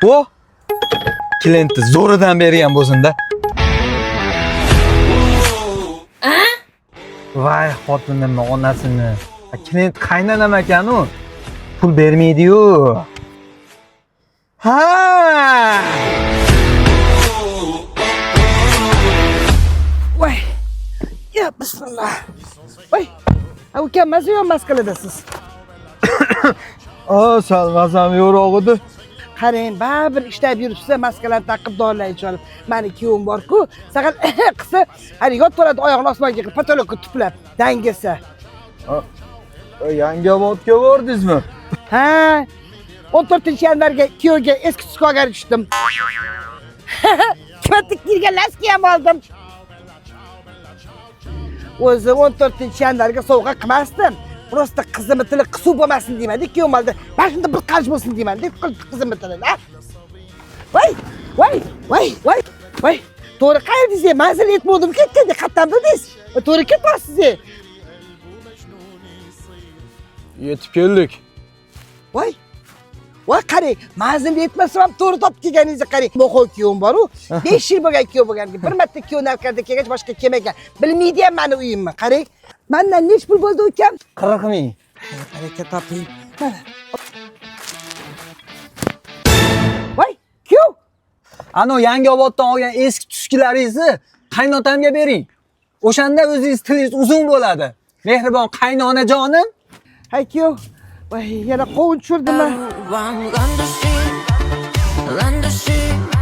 O klientni zo'ridan bergan bo'lsin-da. Voy, xotinimni onasini. Klient qaynanam ekan-u. Pul bermaydi-yu. Ha! Voy. Ya bismillah. Voy. Ukam mazza yo'q qilasiz. O, salmasam yo'q edi. Qarang, baribir ishlab yuribsiz, maskalarni taqib dorilarni olib. Meni kuyovim bor-ku, saqal qilsa, hali yot turadi oyoqni osmonga qilib, patolokka tuplab, dangasa. Yangiobodga bordingizmi? Ha, 14-yanvarga kuyovga eski tuskoga tushdim. Kvetlik kirgan laski ham oldim. O'zi 14-yanvarga sovg'a qilmasdim. Prosta qizimni tili qisuv bo'lmasin deyman-da, kuyovim oldi. Mana shunda bir qalish bo'lsin deyman, deb qizimni tilini. Voy, voy, voy, voy, voy. To'g'ri qayerdingiz? Manzil yetmadim ketganda qatdan bildingiz. To'g'ri ketasiz. Yetib keldik. Voy. Voy qarang, manzil yetmasa ham to'g'ri topib kelganingizni qarang. Mo'qol kuyovim bor-u, 5 yil bo'lgan kuyov bo'lgan. Bir marta kuyov navkarda kelgach boshqa kelmagan. Bilmaydi ham meni uyimni. Qarang. Mendan nech pul bo'ldi ukam? 40 ming. Baraka toping. Voy, kuyov. Ano Yangioboddan olgan eski tuskilaringizni qaynotamga bering. O'shanda o'zingiz tilingiz uzun bo'ladi. Mehribon qaynonajonim. Hay kuyov. Voy, yana qovun tushirdim. Run the street,